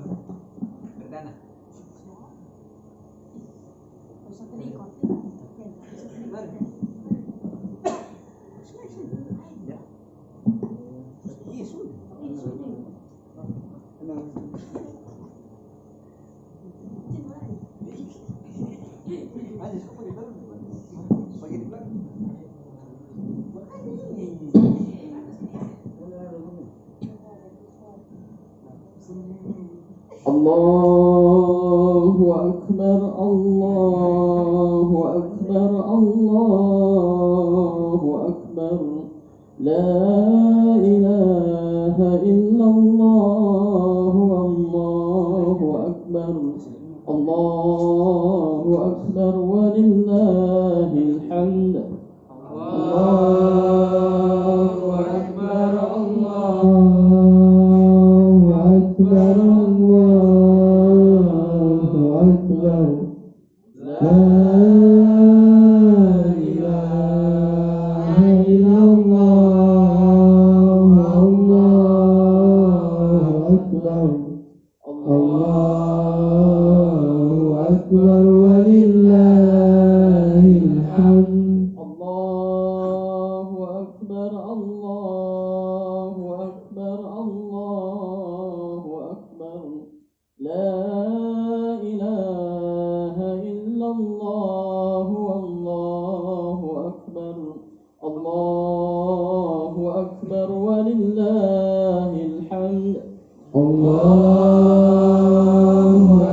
Perdana. Iya sudah. Aja kok pakai dalam. Pakai di belakang. Allahu Akbar, Allahu Akbar, Allahu Akbar. La ilaha illallah, Allahu Akbar. Allahu Akbar walillahil hamd. Allahu Akbar, Allahu Akbar, Allahu Akbar. La ilaha illallah, Allahu Akbar. Allahu Akbar walillahil hamd. Allahu Akbar, Allahu Akbar, Allahu Akbar. La ilaha illallah, Allahu Akbar. Allahu Akbar walillahil hamd. Allahu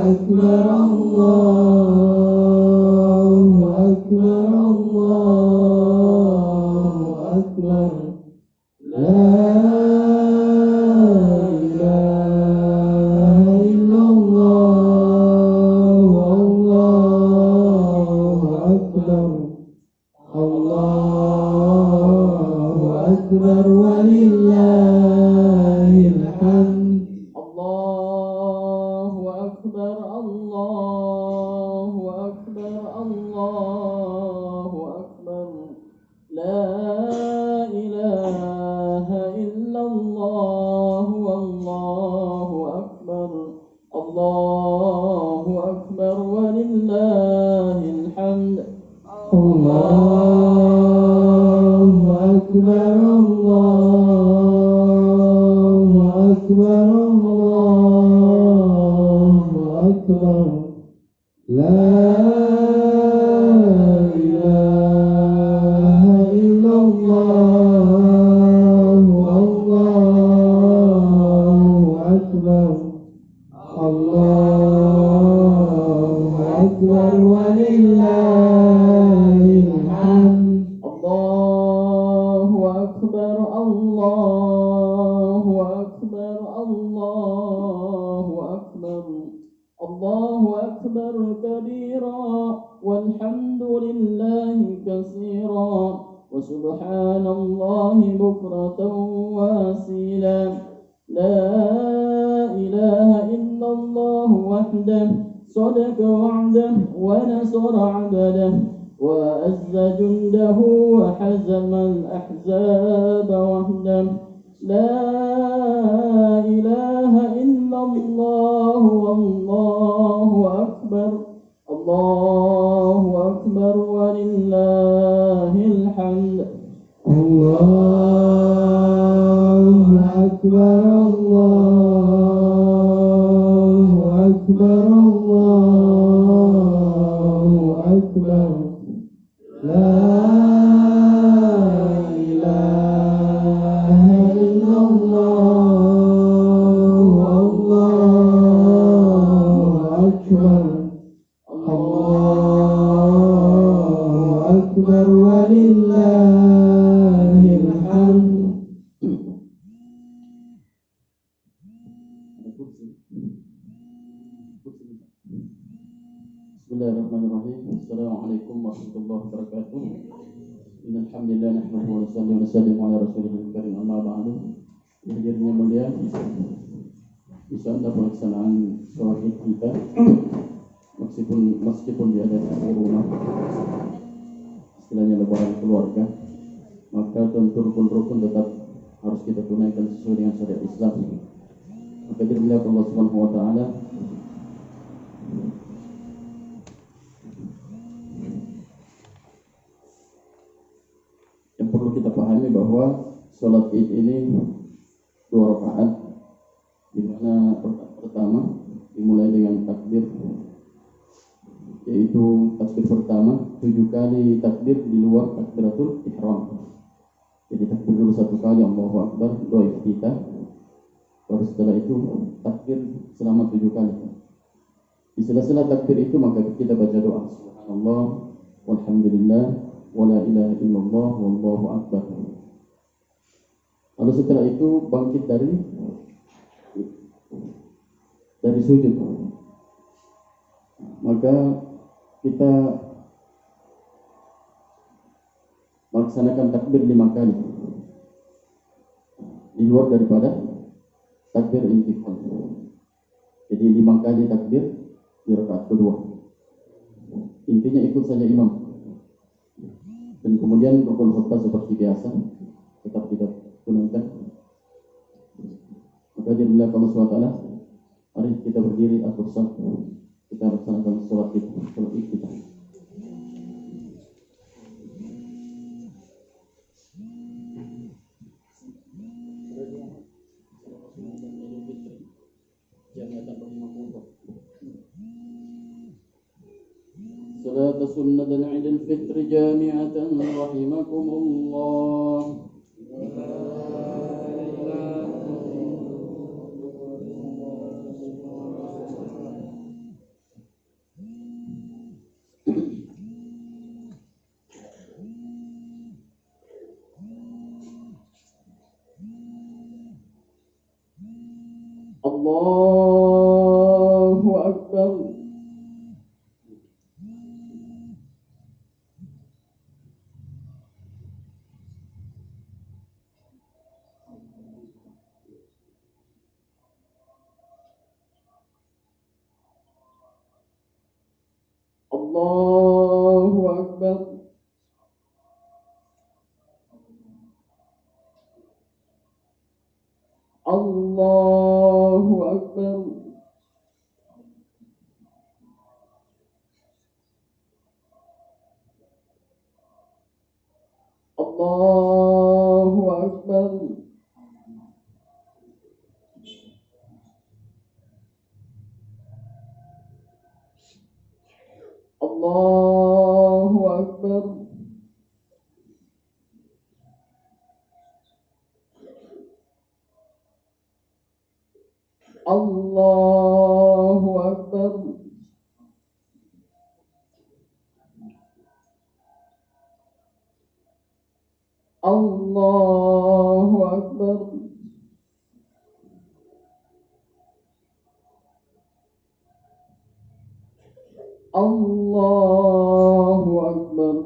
Akbar, Allahu Akbar, Allahu Akbar. La ilaha illallah, Allahu Akbar. Allahu Akbar walillahil hamd. Allahu Akbar, Allahu Akbar, Allahu Akbar. La ilaha illallah, Allahu Akbar. Allahu Akbar walillahil hamd. Allahu Akbar, Allahu Akbar, Allahu Akbar. La ilaha illallah, Allahu Akbar. Allahu Akbar walillahil hamd. Allahu Akbar, Allahu Akbar, Allahu Akbar. Allahu Akbar kabira walhamdulillahi katsira wa subhanallahi bukratan wa asila. La ilaha illallah wahdahu صدق وعده ونصر عبده وأعز جنده وحزم الأحزاب وحده. لا إله إلا الله والله أكبر. الله أكبر ولله الحمد. الله أكبر، الله أكبر، الله أكبر. لا إله إلا الله والله أكبر. الله أكبر ولله الحمد. Bismillahirrahmanirrahim. Assalamualaikum warahmatullahi wabarakatuh. Innal hamdalillah nahmaduhu wa nusalli ala rasulil karim, amma ba'du. Yang mulia, insyaallah pelaksanaan sholat Id kita meskipun di ada corona, istilahnya lebaran keluarga, maka tentu rukun-rukun tetap harus kita tunaikan sesuai dengan syariat Islam. Maka dirinya Allah Subhanahu wa taala yang perlu kita pahami bahwa sholat Id ini 2 rakaat, di mana rakaat pertama dimulai dengan takbir, yaitu takbir pertama 7 kali takbir di luar takbiratul ihram. Jadi takbir dulu 1 kali, Allahu Akbar, doa iftitah. Baru setelah itu takbir selama 7 kali. Di sela-sela takbir itu maka kita baca doa subhanallah walhamdulillah wala ilaha illallah wallahu akbar. Lalu setelah itu bangkit dari sujud. Maka kita melaksanakan takbir 5 kali di luar daripada takbir intiqal. Jadi 5 kali takbir di rakaat kedua. Intinya ikut saja imam. Dan kemudian rukun khutbah seperti biasa tetap kita tunaikan. Maka jadilah Allah SWT, mari kita berdiri atur saf, kita laksanakan sholat kita. صلاة سنة عيد الفطر جامعة رحمكم الله. Allahu Akbar. Allahu Akbar. Allahu Akbar. Allahu Akbar. Allahu Akbar. Allahu Akbar. Allahu Akbar. Allahu Akbar.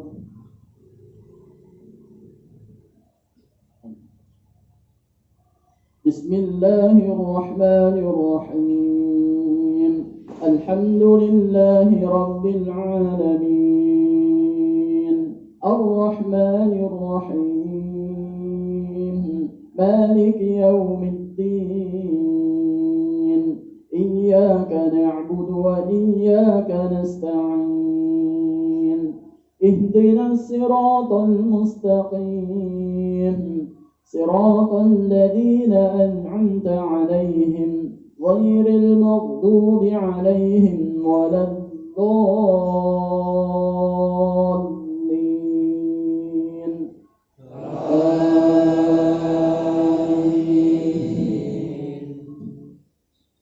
Bismillahirrahmanirrahim. Alhamdulillahi Rabbil alamin. Ar-Rahmanir-Rahim. Maliki yawmiddin. Iyyaka na'budu wa iyyaka nasta'in. Ihdinas siratal mustaqim. صراط الذين أنعمت عليهم غير المغضوب عليهم ولا الضالين. آمين.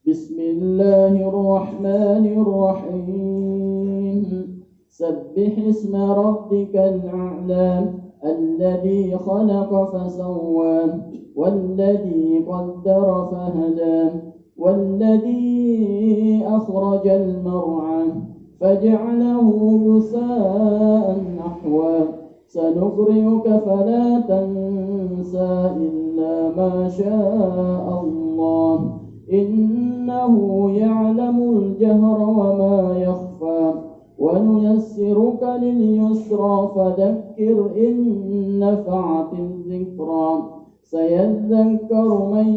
بسم الله الرحمن الرحيم. سبح اسم ربك الأعلى الذي خلق فسوى والذي قدر فهدى والذي أخرج المرعى فجعله غثاء نحوا سنقرئك فلا تنسى إلا ما شاء الله إنه يعلم الجهر وما يخفى ونيسرك لليسرى فذكر إن نفعت الذكرى سيذكر من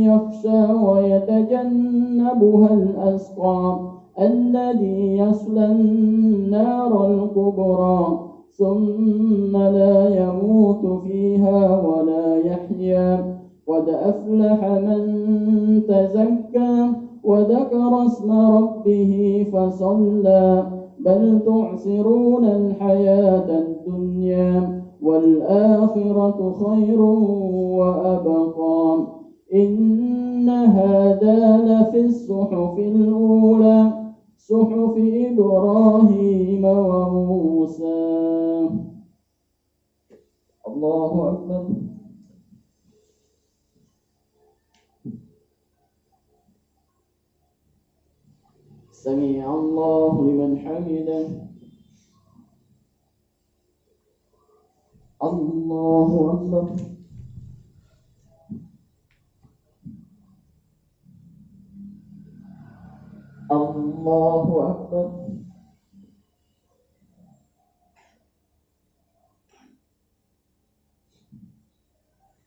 يخشى ويتجنبها الأشقى الذي يصلى النار الكبرى ثم لا يموت فيها ولا يحيا قد أفلح من تزكى وذكر اسم ربه فصلى بل تعصرون الحياة الدنيا والآخرة خير وأبقى إن هذا لفي الصحف الأولى صحف إبراهيم وموسى. الله أكبر. سمع الله لمن حمده. الله أكبر. الله أكبر.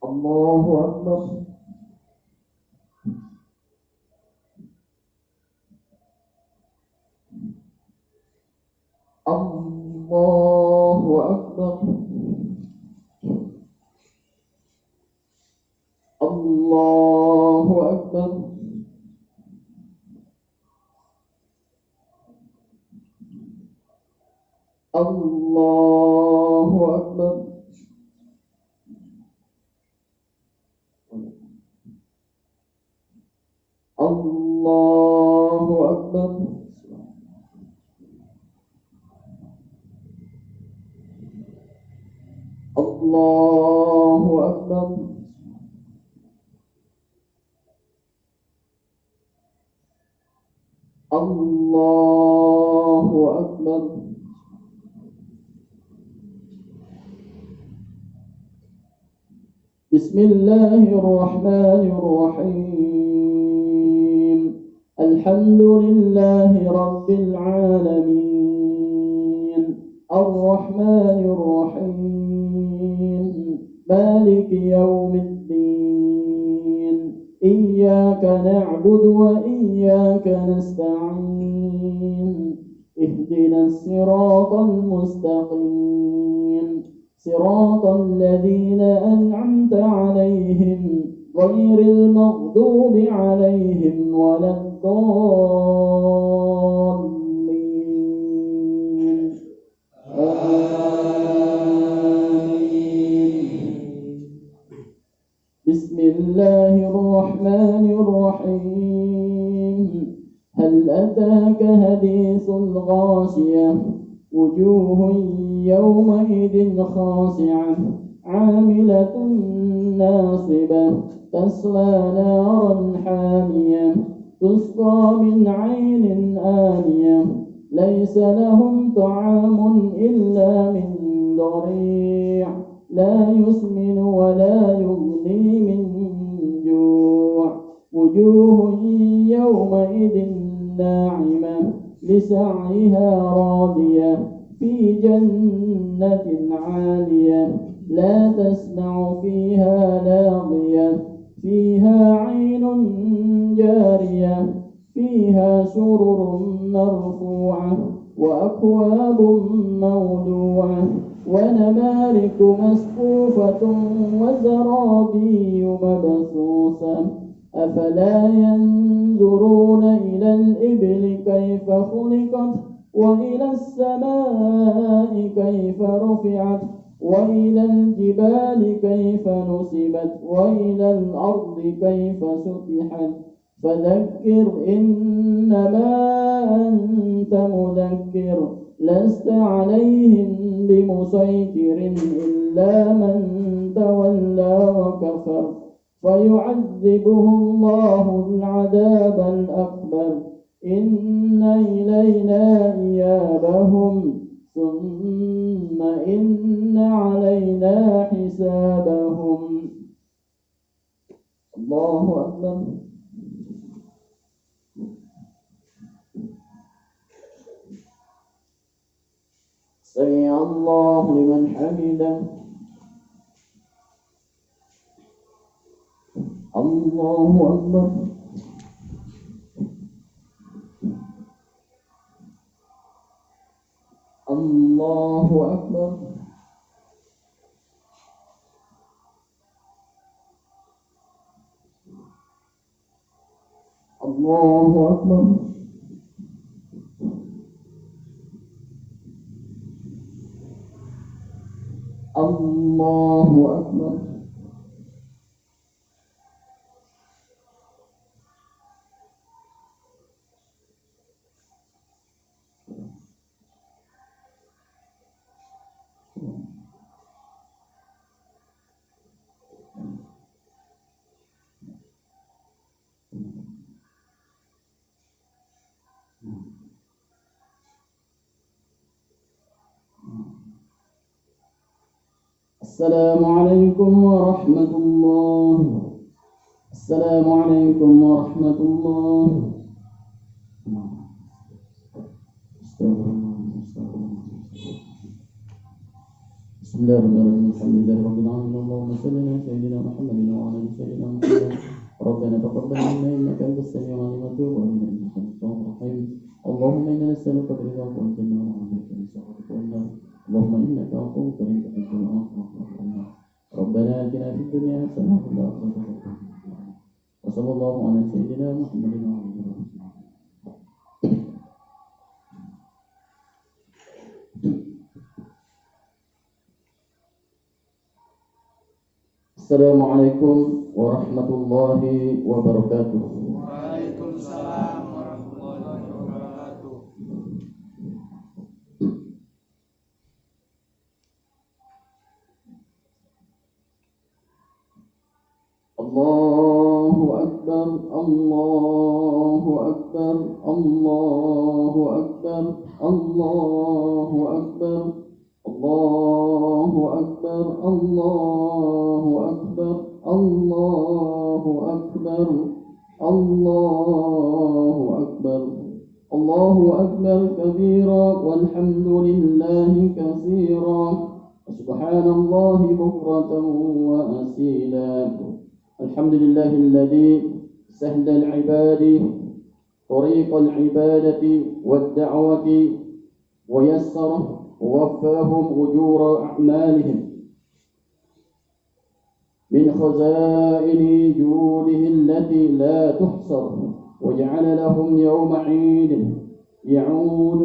الله أكبر. الله أكبر. الله أكبر. الله أكبر. الله أكبر. الله أكبر. الله أكبر. بسم الله الرحمن الرحيم الحمد لله رب العالمين الرحمن الرحيم مالك يوم الدين إياك نعبد وإياك نستعين اهدنا الصراط المستقيم صراط الذين أنعمت عليهم غير المغضوب عليهم ولا الضالين آمين. بسم الله الرحمن الرحيم هل أتاك حديث الغاشية وجوه يومئذ خاشعة عاملة ناصبة تصلى نارا حامية تسقى من عين آنية ليس لهم طعام إلا من ضريع لا يسمن ولا يغني من جوع وجوه يومئذ ناعمة لسعيها راضية في جنة عالية لا تسمع فيها لاغية فيها عين جارية فيها سرر مرفوعة وأكواب موضوعة ونمارق مصفوفة وزرابي مبثوثة أفلا ينظرون إلى الإبل كيف خلقت وإلى السماء كيف رفعت وإلى الجبال كيف نصبت وإلى الأرض كيف سطحت فذكر إنما أنت مذكر لست عليهم بمسيطر إلا من تولى وكفر فيعذبه الله العذاب الأكبر إن إلينا إيابهم ثم إن علينا حسابهم. الله أكبر. سمع الله لمن حمده. Allahu Akbar. Allahu Akbar. Allahu Akbar. Allahu Akbar. Assalamualaikum warahmatullahi. Assalamualaikum warahmatullahi. Bismillahirrahmanirrahim. Alhamdulillahirabbil alamin. Allahumma shalli ala sayyidina Muhammadin wa ala ali sayyidina Muhammad. Rabbana taqabbal minna innaka antas samiul alim wa tub alaina innaka antat tawwabur rahim. Allahumma inna nas'aluka ridhaka wal jannata wa a'udhu min sakhatika wan nar. Allahumma innaka afuwwun kariim tuhibbul 'afwa fa'fu 'anna. Rabbana atina fid dunya hasanah wa fil akhirati hasanah. Wa sallallahu ala sayyidina Muhammadin wa ala alihi wa sahbihi. Assalamualaikum warahmatullahi wabarakatuh. Waalaikumsalam warahmatullahi wabarakatuh. Allahu Akbar, Allahu Akbar, Allahu Akbar, Allahu Akbar, Allahu Akbar, Allahu Akbar, Allahu Akbar, Allahu Akbar, Allahu Akbar kabira walhamdulillahi katsira subhanallahi bukratan wa asila. Alhamdulillahilladzi sahla al-ibadi tariq al-ibadati wad-da'wati wa yassara ووفاهم أجور أعمالهم من خزائن جوده التي لا تحصر وجعل لهم يوم عيد يعود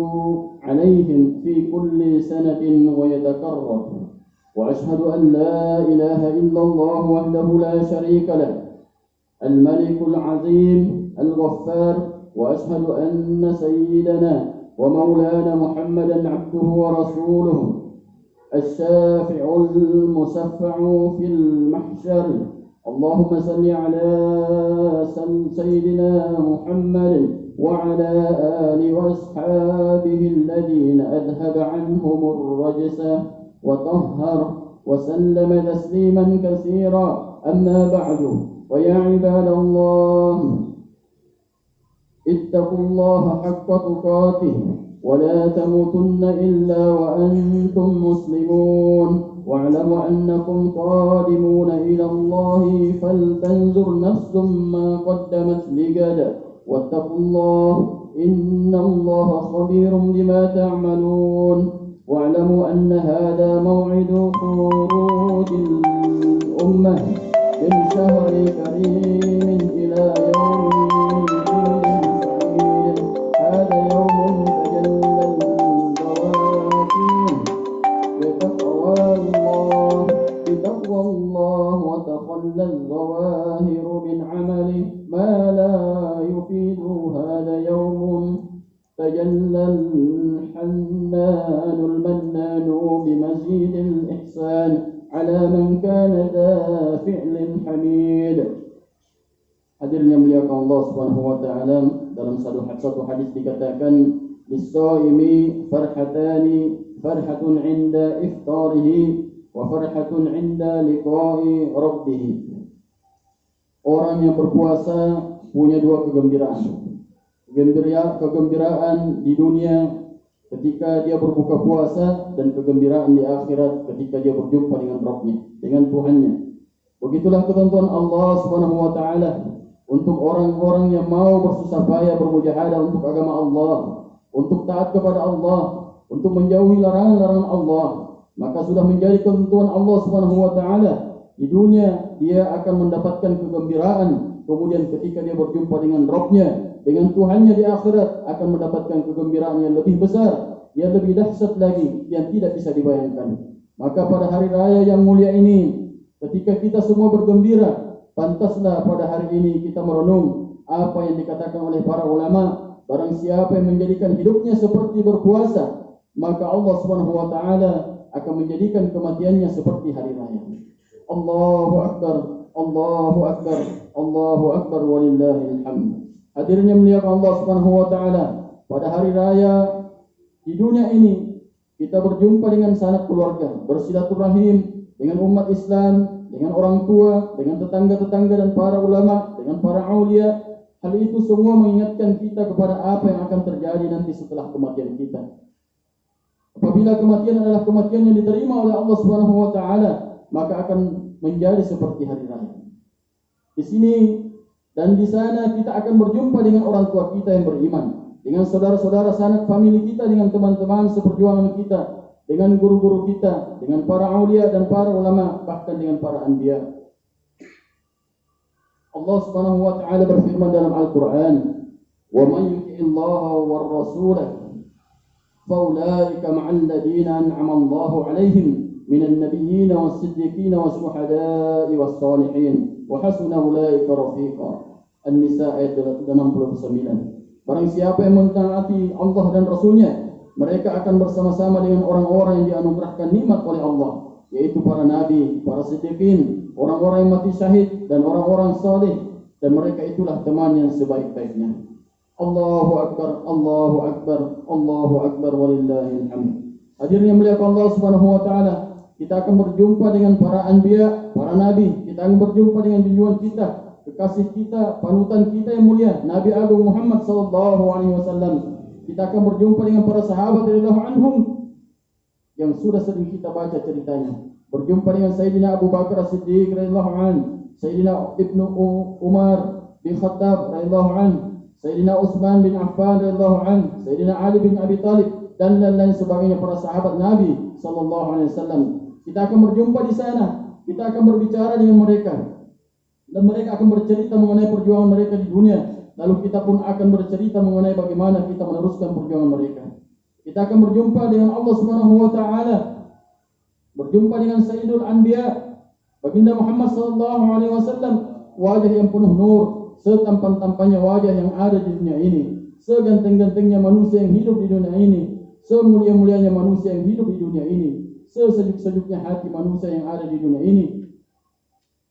عليهم في كل سنة ويتكرر وأشهد أن لا إله إلا الله وحده لا شريك له الملك العظيم الغفار وأشهد أن سيدنا ومولانا محمدا عبده ورسوله الشافع المشفع في المحشر. اللهم صل على سيدنا محمد وعلى آله وأصحابه الذين أذهب عنهم الرجس وطهر وسلم تسليما كثيرا. أما بعد ويا عباد الله اتقوا الله حق تقاته ولا تموتن إلا وأنتم مسلمون واعلموا أنكم قادمون إلى الله فلتنظر نفس ما قدمت لغد واتقوا الله إن الله خبير بما تعملون واعلموا أن هذا موعد خروج الأمة من شهر كريم إلى يوم هذا يوم تجلى البواكين بتقوى الله وتخلى الظواهر من عمله ما لا يفيد. هذا يوم تجلى الحنان المنان بمزيد الإحسان على من كان ذا فعل حميد. Hadirin yang muliakan Allah Subhanahu wa taala, dalam satu hadis dikatakan lis-shaimi farhatun 'inda iftarihi wa farhatun 'inda liqa'i rabbih. Orang yang berpuasa punya dua kegembiraan. Kegembiraan di dunia ketika dia berbuka puasa dan kegembiraan di akhirat ketika dia berjumpa dengan Rabbnya, dengan Tuhannya. Begitulah ketentuan Allah Subhanahu wa taala untuk orang-orang yang mau bersusah payah bermujahadah untuk agama Allah, untuk taat kepada Allah, untuk menjauhi larangan-larangan Allah. Maka sudah menjadi ketentuan Allah Subhanahu wa taala. Di dunia dia akan mendapatkan kegembiraan, kemudian ketika dia berjumpa dengan Rabb-Nya, dengan Tuhannya di akhirat akan mendapatkan kegembiraan yang lebih besar, yang lebih dahsyat lagi, yang tidak bisa dibayangkan. Maka pada hari raya yang mulia ini, ketika kita semua bergembira, pantaslah pada hari ini kita merenung apa yang dikatakan oleh para ulama. Barang siapa yang menjadikan hidupnya seperti berpuasa, maka Allah Subhanahu wa taala akan menjadikan kematiannya seperti hari raya. Allahu akbar, Allahu akbar, Allahu akbar walillahil hamd. Hadirnya muliakan Allah Subhanahu wa taala pada hari raya di dunia ini, kita berjumpa dengan sanak keluarga, bersilaturahim dengan umat Islam, dengan orang tua, dengan tetangga-tetangga dan para ulama, dengan para aulia. Hal itu semua mengingatkan kita kepada apa yang akan terjadi nanti setelah kematian kita. Apabila kematian adalah kematian yang diterima oleh Allah Subhanahu wa taala, maka akan menjadi seperti hari raya. Di sini dan di sana kita akan berjumpa dengan orang tua kita yang beriman, dengan saudara-saudara sanak famili kita, dengan teman-teman seperjuangan kita, dengan guru-guru kita, dengan para aulia dan para ulama, bahkan dengan para anbiya. Allah Subhanahu wa taala berfirman dalam Al-Qur'an, "Wa may yuti'illaha war rasulah fa ulaika ma'al ladina an'ama Allahu 'alaihim minan nabiyyin was-siddiqin was-syuhada'i was-shalihin wa hasuna ulaika rafiqa." An-Nisa ayat 69. Barang siapa yang mentaati Allah dan Rasulnya, mereka akan bersama-sama dengan orang-orang yang dianugerahkan nikmat oleh Allah, yaitu para nabi, para siddiqin, orang-orang yang mati syahid, dan orang-orang saleh, dan mereka itulah teman yang sebaik-baiknya. Allahu akbar, Allahu akbar, Allahu akbar walillahil hamd. Hadirnya muliakan Allah Subhanahu wa taala, kita akan berjumpa dengan para anbiya, para nabi, kita akan berjumpa dengan junjungan kita, kekasih kita, panutan kita yang mulia, Nabi Agung Muhammad sallallahu alaihi wasallam. Kita akan berjumpa dengan para sahabat radhiyallahu anhum yang sudah sering kita baca ceritanya. Berjumpa dengan Sayyidina Abu Bakar As-Siddiq radhiyallahu anhu, Sayyidina Ibnu Umar bin Khattab radhiyallahu anhu, Sayyidina Utsman bin Affan radhiyallahu anhu, Sayyidina Ali bin Abi Thalib, dan lain-lain sebagainya para sahabat Nabi sallallahu alaihi wasallam. Kita akan berjumpa di sana, kita akan berbicara dengan mereka, dan mereka akan bercerita mengenai perjuangan mereka di dunia. Lalu kita pun akan bercerita mengenai bagaimana kita meneruskan perjuangan mereka. Kita akan berjumpa dengan Allah Subhanahu wa taala, berjumpa dengan Sayyidul Anbiya, Baginda Muhammad sallallahu alaihi wasallam, wajah yang penuh nur, setampan-tampannya wajah yang ada di dunia ini, seganteng-gantengnya manusia yang hidup di dunia ini, semulia-mulianya manusia yang hidup di dunia ini, sesejuk-sejuknya hati manusia yang ada di dunia ini.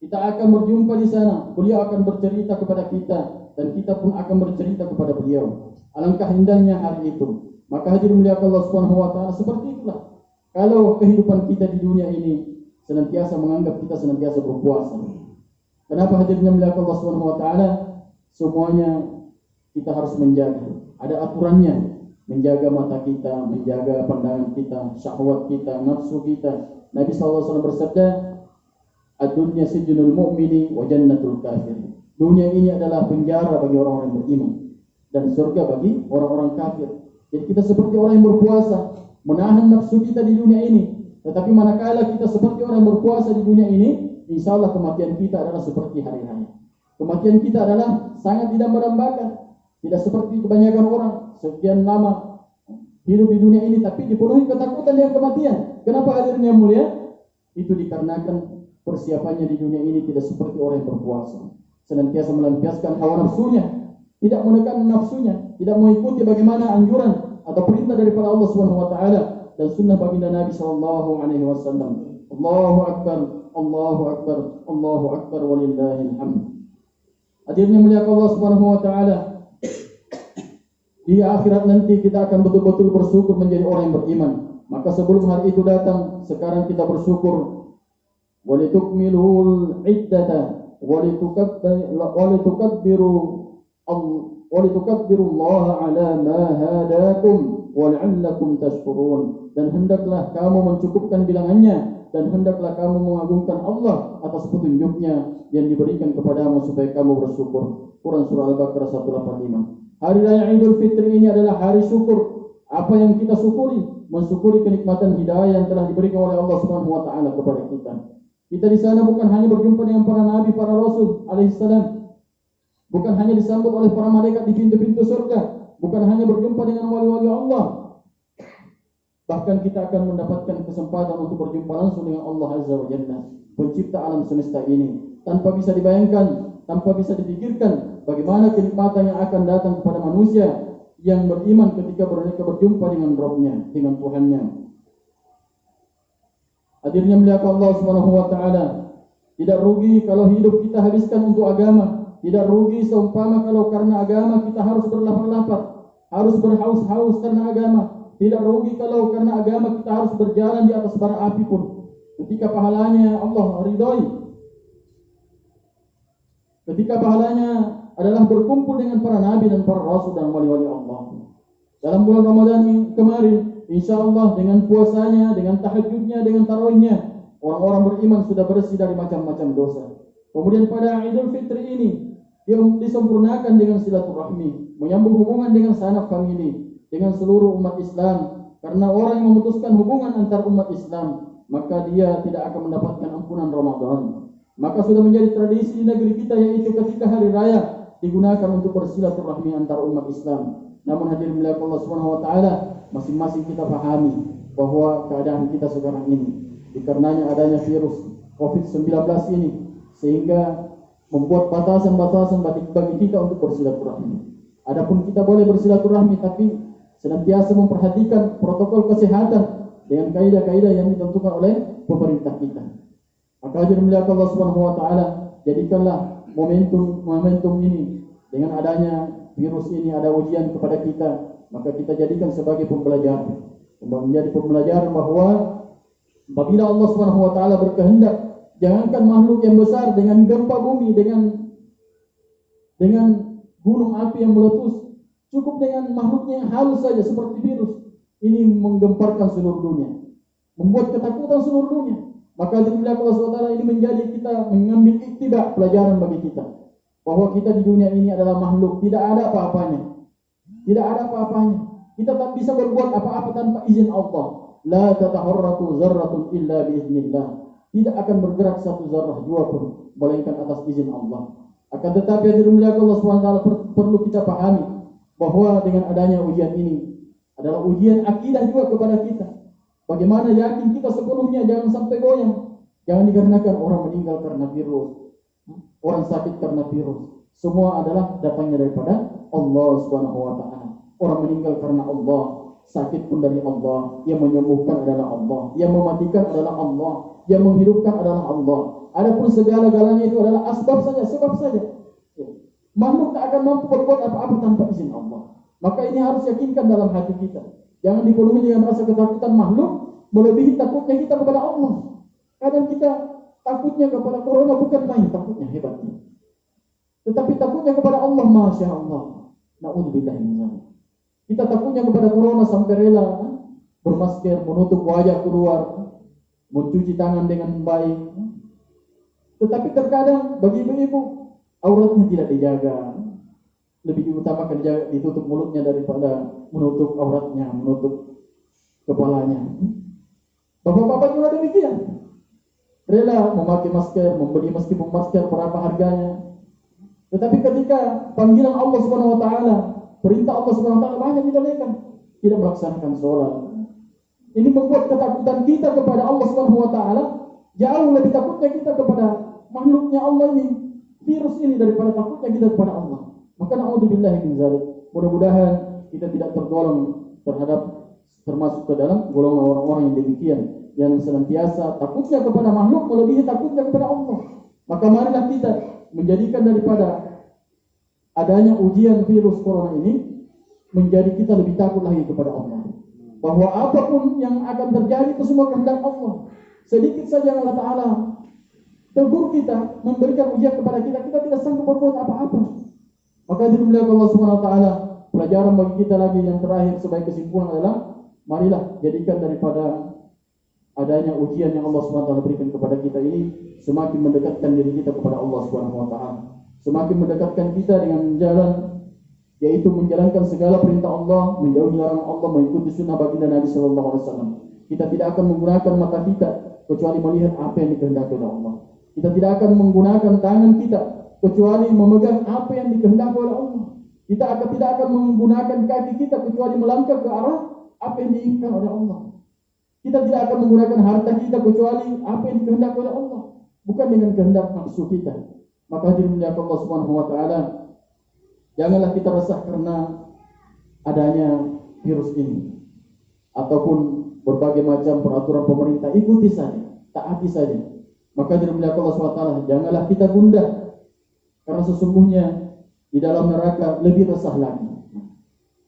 Kita akan berjumpa di sana, beliau akan bercerita kepada kita, dan kita pun akan bercerita kepada beliau. Alangkah indahnya hari itu. Maka hadir muliakan Allah Subhanahu wa taala, seperti itulah kalau kehidupan kita di dunia ini senantiasa menganggap kita senantiasa berpuasa. Kenapa hadirnya muliakan Allah Subhanahu wa taala? Semuanya kita harus menjaga. Ada aturannya. Menjaga mata kita, menjaga pandangan kita, syahwat kita, nafsu kita. Nabi SAW bersabda, "Ad-dunya sijnul mu'mini wa jannatul kafir." Dunia ini adalah penjara bagi orang-orang beriman dan surga bagi orang-orang kafir. Jadi kita seperti orang yang berpuasa, menahan nafsu kita di dunia ini. Tetapi manakala kita seperti orang yang berpuasa di dunia ini, insya Allah kematian kita adalah seperti hari raya. Kematian kita adalah sangat tidak mendambakan. Tidak seperti kebanyakan orang sekian lama hidup di dunia ini, tapi dipenuhi ketakutan dengan kematian. Kenapa hadirnya mulia? Itu dikarenakan persiapannya di dunia ini tidak seperti orang yang berpuasa. Senantiasa melampiaskan hawa nafsunya, tidak menekan nafsunya, tidak mengikuti bagaimana anjuran atau perintah daripada Allah Subhanahu wa taala dan sunnah baginda Nabi sallallahu alaihi wasallam. Allahu akbar, Allahu akbar, Allahu akbar walillahil hamd. Hadirnya muliakan Allah Subhanahu wa taala. Di akhirat nanti kita akan betul-betul bersyukur menjadi orang yang beriman. Maka sebelum hari itu datang, sekarang kita bersyukur. Walitukmilul iddata walitukabbirullaha ala ma hadakum wal'allakum tashkurun. Dan hendaklah kamu mencukupkan bilangannya dan hendaklah kamu mengagungkan Allah atas petunjuknya yang diberikan kepadamu supaya kamu bersyukur. Quran Surah Al-Baqarah 185. Hari Raya Idul Fitri ini adalah hari syukur. Apa yang kita syukuri? Mensyukuri kenikmatan hidayah yang telah diberikan oleh Allah Subhanahu wa taala kepada kita. Kita di sana bukan hanya berjumpa dengan para nabi, para rasul alaihissalam, bukan hanya disambut oleh para malaikat di pintu-pintu surga, bukan hanya berjumpa dengan wali-wali Allah, bahkan kita akan mendapatkan kesempatan untuk berjumpa langsung dengan Allah Azza wa Jalla, pencipta alam semesta ini. Tanpa bisa dibayangkan, tanpa bisa dipikirkan bagaimana kenikmatan yang akan datang kepada manusia yang beriman ketika mereka berjumpa dengan Rabb-Nya, dengan Tuhan-Nya. Hadirnya muliakan Allah Subhanahu wa taala. Tidak rugi kalau hidup kita habiskan untuk agama. Tidak rugi seumpama kalau karena agama kita harus berlapar-lapar, harus berhaus-haus karena agama. Tidak rugi kalau karena agama kita harus berjalan di atas bara api pun, ketika pahalanya Allah ridhoi. Ketika pahalanya adalah berkumpul dengan para nabi dan para rasul dan wali-wali Allah. Dalam bulan Ramadan ini kemarin, insyaallah dengan puasanya, dengan tahajudnya, dengan tarawihnya, orang-orang beriman sudah bersih dari macam-macam dosa. Kemudian pada Idul Fitri ini yang disempurnakan dengan silaturahmi, menyambung hubungan dengan sanak famili, dengan seluruh umat Islam. Karena orang yang memutuskan hubungan antar umat Islam, maka dia tidak akan mendapatkan ampunan Ramadan. Maka sudah menjadi tradisi di negeri kita, yaitu ketika hari raya digunakan untuk bersilaturahmi antar umat Islam. Namun hadirin muliakan Allah Subhanahu wa taala, masing-masing kita pahami bahwa keadaan kita sekarang ini dikarenanya adanya virus COVID-19 ini, sehingga membuat batasan-batasan bagi kita untuk bersilaturahmi. Adapun kita boleh bersilaturahmi, tapi senantiasa memperhatikan protokol kesehatan dengan kaidah-kaidah yang ditentukan oleh pemerintah kita. Maka hadirin muliakan Allah Subhanahu wa taala, jadikanlah momentum ini dengan adanya virus ini ada ujian kepada kita, maka kita jadikan sebagai pembelajaran, menjadi pembelajaran bahwa apabila Allah Subhanahu wa taala berkehendak, jangankan makhluk yang besar dengan gempa bumi, dengan gunung api yang meletus, cukup dengan makhluknya yang halus saja seperti virus ini menggemparkan seluruh dunia, membuat ketakutan seluruh dunia. Maka Allah Subhanahu wa taala ini menjadi kita mengambil iktibar, pelajaran bagi kita, bahwa kita di dunia ini adalah makhluk, tidak ada apa-apanya. Tidak ada apa-apanya. Kita tak bisa berbuat apa-apa tanpa izin Allah. La tataharraku zarratun illa biiznillah. Tidak akan bergerak satu zarrah jua pun melainkan atas izin Allah. Akan tetapi yang dimuliakan Allah Subhanahu wa taala, perlu kita pahami bahwa dengan adanya ujian ini adalah ujian akidah juga kepada kita. Bagaimana yakin kita sepenuhnya, jangan sampai goyang. Jangan dikarenakan orang meninggal karena virus, orang sakit karena virus. Semua adalah datangnya daripada Allah Subhanahu wa taala. Orang meninggal karena Allah, sakit pun dari Allah. Yang menyembuhkan adalah Allah, yang mematikan adalah Allah, yang menghidupkan adalah Allah. Adapun segala-galanya itu adalah asbab saja, sebab saja. Makhluk tak akan mampu berbuat apa-apa tanpa izin Allah. Maka ini harus yakinkan dalam hati kita. Jangan dipenuhi dengan rasa ketakutan makhluk melebihi takutnya kita kepada Allah. Kadang kita takutnya kepada corona bukan main, takutnya hebatnya. Tetapi takutnya kepada Allah, Masya Allah. Na'udzubillah min dzalik. Kita takutnya kepada corona sampai rela bermasker, menutup wajah keluar, mencuci tangan dengan baik. Tetapi terkadang bagi ibu-ibu auratnya tidak dijaga. Lebih diutamakan ditutup mulutnya daripada menutup auratnya, menutup kepalanya. Bapak-bapak juga demikian. Rela memakai masker, membeli meskipun masker berapa harganya. Tetapi ketika panggilan Allah Subhanahu wa taala, perintah Allah Subhanahu wa taala banyak dilalaikan, tidak melaksanakan sholat. Ini membuat ketakutan kita kepada Allah Subhanahu wa taala jauh lebih takutnya kita kepada makhluknya Allah ini, virus ini, daripada takutnya kita kepada Allah. Maka na'udzubillah min dzalik. Mudah-mudahan kita tidak tergolong termasuk ke dalam golongan orang-orang yang demikian, yang senantiasa takutnya kepada makhluk melebihi takutnya kepada Allah. Maka marilah kita menjadikan daripada adanya ujian virus corona ini menjadi kita lebih takut lagi kepada Allah. Bahwa apapun yang akan terjadi itu semua kehendak Allah. Sedikit saja Allah Ta'ala tegur kita, memberikan ujian kepada kita, kita tidak sanggup berbuat apa-apa. Maka dimuliakan Allah Subhanahu wa taala, pelajaran bagi kita lagi yang terakhir sebagai kesimpulan adalah marilah jadikan daripada adanya ujian yang Allah SWT berikan kepada kita ini semakin mendekatkan diri kita kepada Allah SWT, semakin mendekatkan kita dengan jalan, yaitu menjalankan segala perintah Allah, menjauhi larangan Allah, mengikuti sunnah baginda Nabi Sallallahu Alaihi Wasallam. Kita tidak akan menggunakan mata kita kecuali melihat apa yang dikehendaki oleh Allah. Kita tidak akan menggunakan tangan kita kecuali memegang apa yang dikehendaki oleh Allah. Kita tidak akan menggunakan kaki kita kecuali melangkah ke arah apa yang diinginkan oleh Allah. Kita tidak akan menggunakan harta kita kecuali apa yang dikehendaki oleh Allah, bukan dengan kehendak nafsu kita. Maka hadirin Allah Subhanahu wa taala, janganlah kita resah karena adanya virus ini ataupun berbagai macam peraturan pemerintah. Ikuti saja, taati saja. Maka hadirin Allah Subhanahu wa taala, janganlah kita gundah karena sesungguhnya di dalam neraka lebih resah lagi.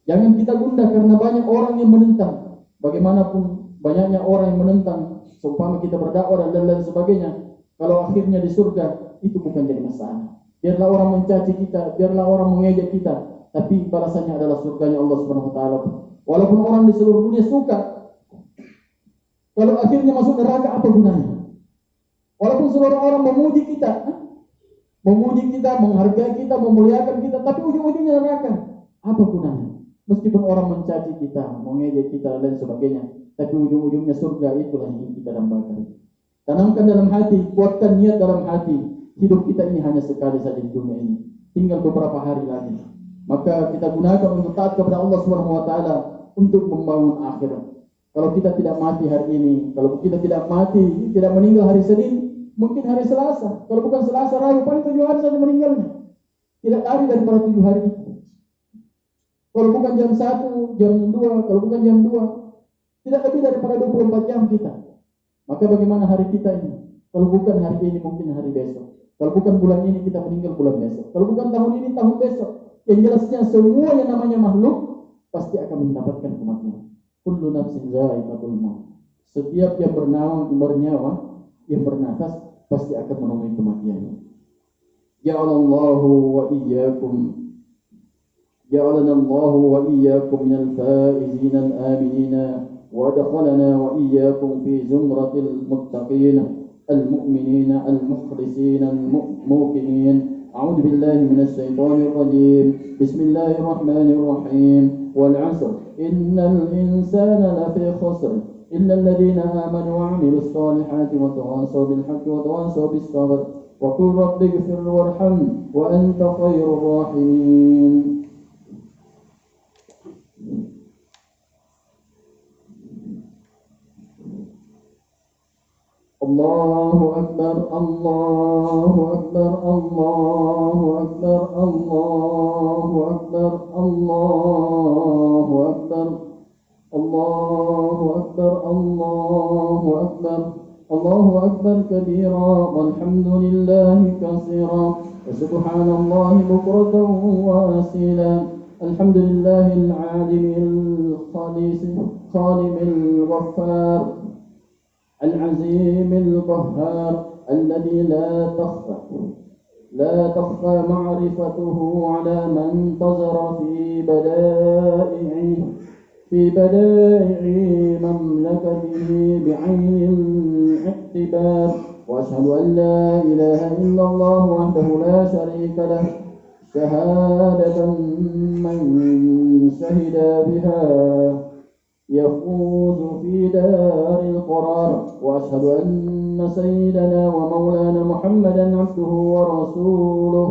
Jangan kita gundah karena banyak orang yang menentang. Bagaimanapun banyaknya orang yang menentang, seumpama kita berdakwah dan lain sebagainya, kalau akhirnya di surga itu bukan jadi masalah. Biarlah orang mencaci kita, biarlah orang mengejek kita, tapi balasannya adalah surganya Allah Subhanahu wa taala. Walaupun orang di seluruh dunia suka, kalau akhirnya masuk neraka apa gunanya? Walaupun seluruh orang memuji kita, menghargai kita, memuliakan kita, tapi ujung-ujungnya neraka. Apa gunanya? Meskipun orang mencaci kita, mengejek kita dan lain sebagainya, tapi ujung-ujungnya surga, itulah yang kita dambakan. Tanamkan dalam hati, kuatkan niat dalam hati. Hidup kita ini hanya sekali saja di dunia ini, tinggal beberapa hari lagi. Maka kita gunakan untuk taat kepada Allah Subhanahu wa taala untuk membangun akhirat. Kalau kita tidak mati hari ini, kalau kita tidak mati, tidak meninggal hari Senin, mungkin hari Selasa. Kalau bukan Selasa, Rabu, paling 7 hari saja meninggalnya. Tidak lari daripada 7 hari itu. Kalau bukan jam 1, jam 2, kalau bukan jam 2, tidak lebih daripada 24 jam kita. Maka bagaimana hari kita ini? Kalau bukan hari ini, mungkin hari besok. Kalau bukan bulan ini, kita meninggal bulan besok. Kalau bukan tahun ini, tahun besok. Yang jelasnya semua yang namanya makhluk pasti akan mendapatkan kematian. Kullu nafsin dha'iqatul maut. Setiap yang bernyawa, yang bernafas pasti akan menemui kematian. Ja'alallahu wa iyyakum, ja'alana Allah wa iyyakum minal faizina al-aminina wa adkhalana wa iyyakum fi zumratil muttaqin المؤمنين المخلصين الموقنين. أعوذ بالله من الشيطان الرجيم. بسم الله الرحمن الرحيم. والعصر إن الإنسان لفي خسر إلا الذين آمنوا وعملوا الصالحات وتواصوا بالحق وتواصوا بالصبر وقل رب اغفر وارحم وأنت خير الراحمين. الله أكبر الله أكبر الله أكبر الله أكبر الله أكبر الله أكبر الله أكبر الله أكبر كبيرا والحمد لله كثيرا وسبحان الله بكرة وأصيلا. الحمد لله العالم الخالص خالق الغفار العزيم القهار الذي لا تخفى معرفته على من انتظر في بدائع مملكته بعين الاعتبار. وأشهد أن لا إله إلا الله وحده لا شريك له شهادة من شهد بها يفوز في دار القرار. وأشهد أن سيدنا ومولانا محمدا عبده ورسوله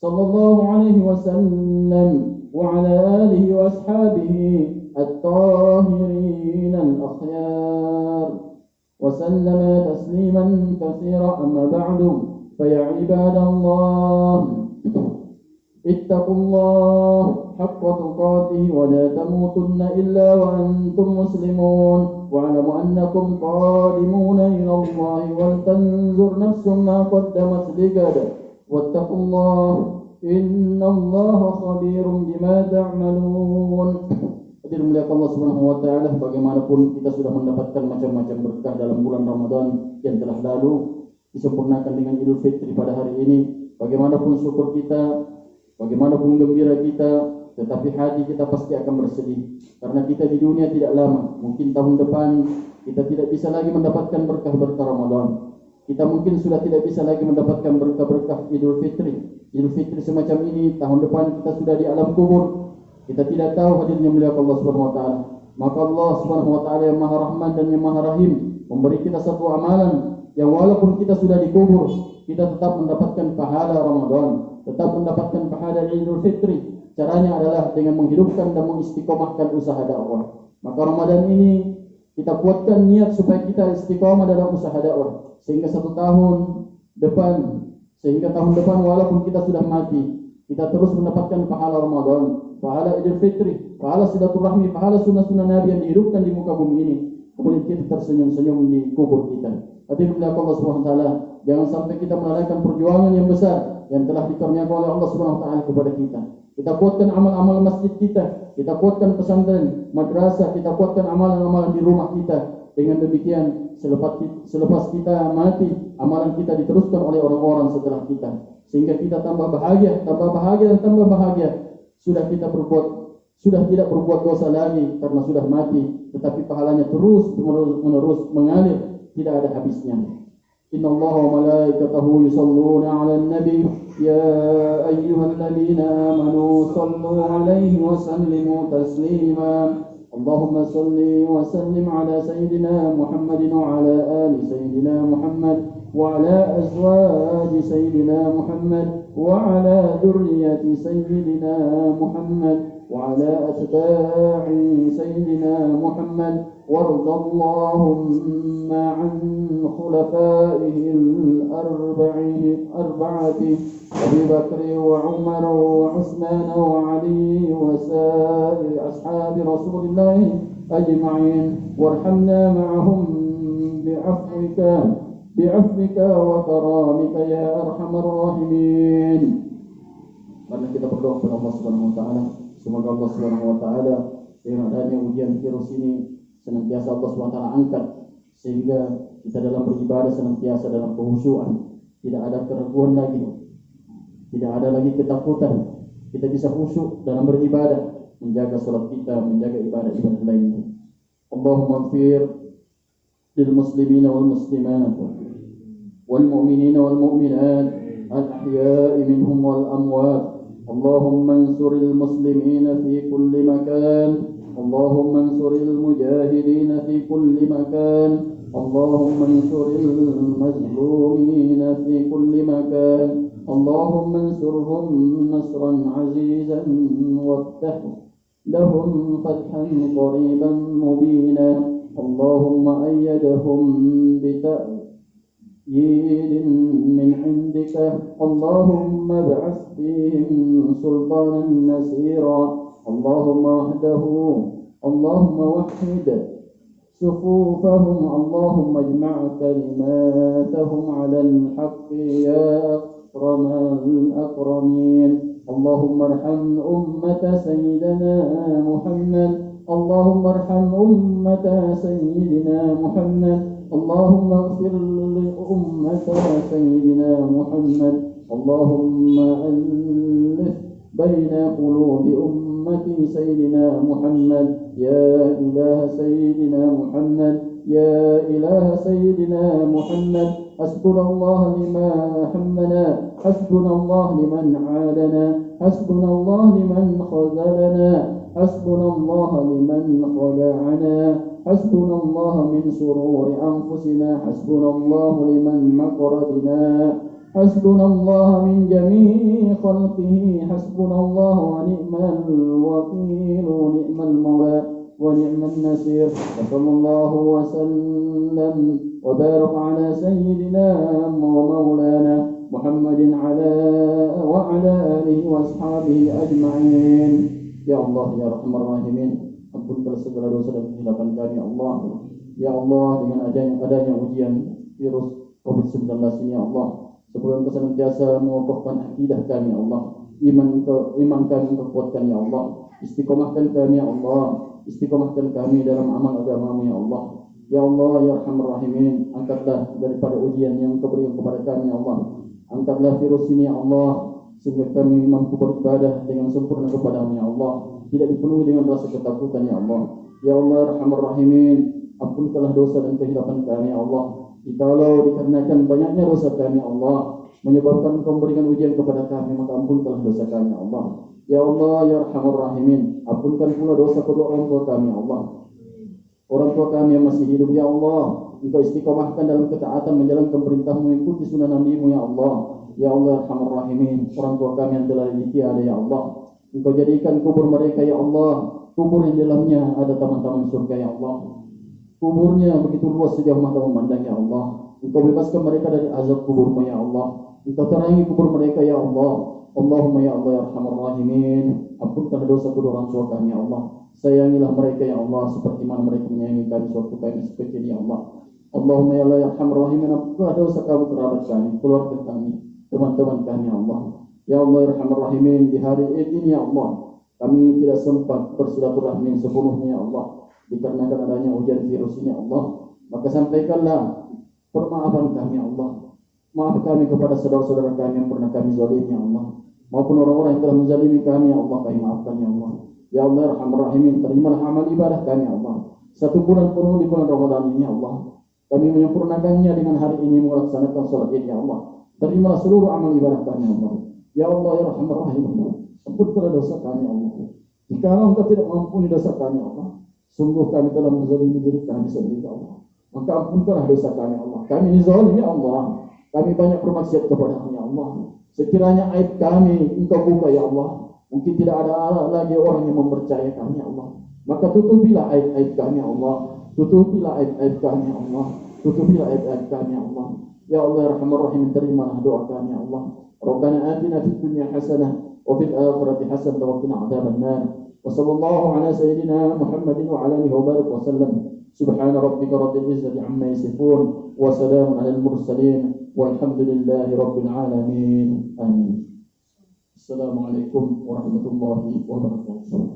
صلى الله عليه وسلم وعلى آله وأصحابه الطاهرين الأخيار وسلم تسليما كثيرا. أما بعد فيا عباد الله اتقوا الله حق تقاته ولا تموتن إلا وأنتم مسلمون واعلموا أنكم قادمون إلى الله ولتنظر نفس ما قدمت لغد واتقوا الله إن الله خبير بما تعملون. Hadirin mulia Allah Subhanahu wa taala, bagaimanapun kita sudah mendapatkan macam-macam berkah dalam bulan Ramadan yang telah lalu, disempurnakan dengan Idul Fitri pada hari ini. Bagaimanapun syukur kita, bagaimanapun gembira kita, tetapi hati kita pasti akan bersedih. Karena kita di dunia tidak lama. Mungkin tahun depan kita tidak bisa lagi mendapatkan berkah-berkah Ramadan. Kita mungkin sudah tidak bisa lagi mendapatkan berkah-berkah Idul Fitri. Idul Fitri semacam ini, tahun depan kita sudah di alam kubur. Kita tidak tahu hadirnya mulia Allah Subhanahu wa taala. Maka Allah Subhanahu wa taala yang Maha Rahman dan yang Maha Rahim memberi kita satu amalan yang walaupun kita sudah dikubur, kita tetap mendapatkan pahala Ramadan, tetap mendapatkan pahala Idul Fitri. Caranya adalah dengan menghidupkan dan mengistiqomahkan usaha dakwah. Maka Ramadan ini kita kuatkan niat supaya kita istiqomah dalam usaha dakwah sehingga tahun depan walaupun kita sudah mati, kita terus mendapatkan pahala Ramadan, pahala Idul Fitri, pahala silaturahmi, pahala sunnah-sunnah Nabi yang dihidupkan di muka bumi ini. Kemudian kita tersenyum-senyum di kubur kita. Hadirin Allah Subhanahu wa taala, jangan sampai kita melalaikan perjuangan yang besar yang telah dikaruniakan oleh Allah Subhanahu wa taala kepada kita. Kita kuatkan amal-amal masjid kita kuatkan pesantren, madrasah, kita kuatkan amalan-amalan di rumah kita. Dengan demikian, selepas kita mati, amalan kita diteruskan oleh orang-orang setelah kita, sehingga kita tambah bahagia dan tambah bahagia. Sudah tidak berbuat dosa lagi karena sudah mati, tetapi pahalanya terus menerus mengalir, tidak ada habisnya. Inna Allah wa malaikatahu yusalluna ala nabi ya ayyuhalladzina amanu sallu alaihi wa sallimu taslima. Allahumma salli wa sallim ala sayyidina Muhammadin wa ala ali sayyidina Muhammad wa ala azwaji sayyidina Muhammad wa ala dhurriyyati sayyidina Muhammad wa ala atba'i sayyidina Muhammad. وارض اللهم عن خلفائه الأربعة أبي بكر وعمر وعثمان وعلي وسائر أصحاب رسول الله أجمعين وارحمنا معهم بعفوك وكرامك يا أرحم الراحمين. Karena kita berdoa kepada Allah Subhanahu wa taala, semoga Allah Subhanahu wa taala dengan adanya ujian virus ini senantiasa Allah SWT angkat, sehingga kita dalam beribadah senantiasa dalam kehusuan, tidak ada keraguan lagi, tidak ada lagi ketakutan. Kita bisa khusyuk dalam beribadah, menjaga salat kita, menjaga ibadah-ibadah lainnya. Allahumma ighfir lil muslimina wal muslimat wal mu'minina wal mu'minat al ahya'i minhum wal amwat. Allahumma ansuril muslimina fi kulli makan. اللهم انصر المجاهدين في كل مكان. اللهم انصر المظلومين في كل مكان. اللهم انصرهم نصرا عزيزا وافتح لهم فتحا قريبا مبينا. اللهم أيدهم بتأييد من عندك. اللهم ابعث فيهم سلطانا نصيرا. اللهم وحد صفوفهم. اللهم اجمع كلماتهم على الحق يا أكرم الأكرمين. اللهم ارحم أمة سيدنا محمد. اللهم ارحم أمة سيدنا محمد. اللهم اغفر لأمة سيدنا محمد. اللهم ألف بين قلوب أمة سيدنا محمد. يا إله سيدنا محمد، يا إله سيدنا محمد. حسبنا الله لما همنا، حسبنا الله لمن عادنا، حسبنا الله لمن خذلنا، حسبنا الله لمن خدعنا، حسبنا الله من شرور أنفسنا، حسبنا الله لمن مكر بنا، حسبنا الله من جميع خلقه، حسبنا الله ونعم الوكيل ونعم المولى ونعم النصير. وصلى الله وسلم وبارك على سيدنا ومولانا محمد وعلى آله وأصحابه أجمعين. Ya Allah, ya Rahman Rahimin, ampunkan segala dosa dan kesilapan kami, Allah. Ya Allah, dengan adanya ujian virus COVID-19 ini, Allah, sebelum kesenantiasa mengokohkan akidah kami, Allah, iman kami kekuatkan, ya Allah, istiqomahkan kami, ya Allah, istiqomahkan kami dalam amal agamamu, ya Allah. Ya Allah, ya Rahman Rahimin, angkatlah daripada ujian yang kau berikan kepada kami, ya Allah. Angkatlah virus ini, ya Allah, sehingga kami mampu beribadah dengan sempurna kepada-Mu ya Allah, tidak dipenuhi dengan rasa ketakutan ya Allah. Ya Allah Arhamar Rahimin, ampunkanlah dosa dan kehilapan kami ya Allah. Jikalau dikarenakan banyaknya dosa kami ya Allah menyebabkan Engkau memberikan ujian kepada kami, maka ampunkanlah dosa kami ya Allah. Ya Allah ya Arhamar Rahimin, ampunkan pula dosa kedua orang tua kami ya Allah. Orang tua kami yang masih hidup ya Allah, Engkau istiqomahkan dalam ketaatan menjalankan perintah-Mu, mengikuti sunnah Nabi-Mu ya Allah. Ya Allah Arhamar Rahimin, orang tua kami yang telah tiada ya Allah, Engkau jadikan kubur mereka ya Allah, kubur yang dalamnya ada taman-taman surga ya Allah. Kuburnya begitu luas sejauh mata memandang ya Allah. Engkau bebaskan mereka dari azab kubur-Mu ya Allah. Engkau terangi kubur mereka ya Allah. Allahumma ya Allah ya Arhamar Rahimin, ampunkan dosa kedua orang tua kami ya Allah. Sayangilah mereka ya Allah seperti mana mereka menyayangi kami suatu kami seperti ini ya Allah. Allahumma ya Allah ya Arhamar Rahimin, ampunkan dosa kami, kerabat kami, keluarga kami, teman-teman kami ya Allah. Ya Allah ya Arhamar Rahimin, di hari ini ya Allah kami tidak sempat bersilaturahmi sepenuhnya ya Allah, dikarenakan adanya ujian virus ini ya Allah. Maka sampaikanlah permaafan kami ya Allah. Maaf kami kepada saudara-saudara kami yang pernah kami zalimi ya Allah, maupun orang-orang yang telah menzalimi kami ya Allah, kami maafkan ya Allah. Ya Allah ya Arhamar Rahimin, terimalah amal ibadah kami ya Allah. 1 bulan penuh di bulan Ramadan ini ya Allah, kami menyempurnakannya dengan hari ini melaksanakan salat Id ya Allah. Terimalah seluruh amal ibadah kami ya Allah. Ya Allah ya Arhamar Rahimin, ampunkanlah dosa kami ya Allah. Jika Engkau tidak mengampuni dosa kami ya Allah, sungguh kami telah menzalimi diri kami sendiri ya Allah. Maka ampunkanlah dosa kami ya Allah. Kami ini zalim ya Allah. Kami banyak bermaksiat kepada-Mu ya Allah. Sekiranya aib kami Engkau buka ya Allah, mungkin tidak ada lagi orang yang mempercayai kami ya Allah. Maka tutupilah aib-aib kami ya Allah. Tutupilah aib-aib kami ya Allah. Tutupilah aib-aib kami ya Allah. Ya Allah ya Arhamar Rahim, terimalah doa kami ya Allah. Rabbana atina fid dunya hasanah wa fil akhirati hasanah wa qina adzaban nar. Wa sallallahu ala sayyidina Muhammadin wa ala alihi wa barik wa sallam. Subhana rabbika rabbil izzati amma yasifun wa salamun alal mursalin. Walhamdulillahi Rabbil Alamin. Amin. Assalamualaikum warahmatullahi wabarakatuh.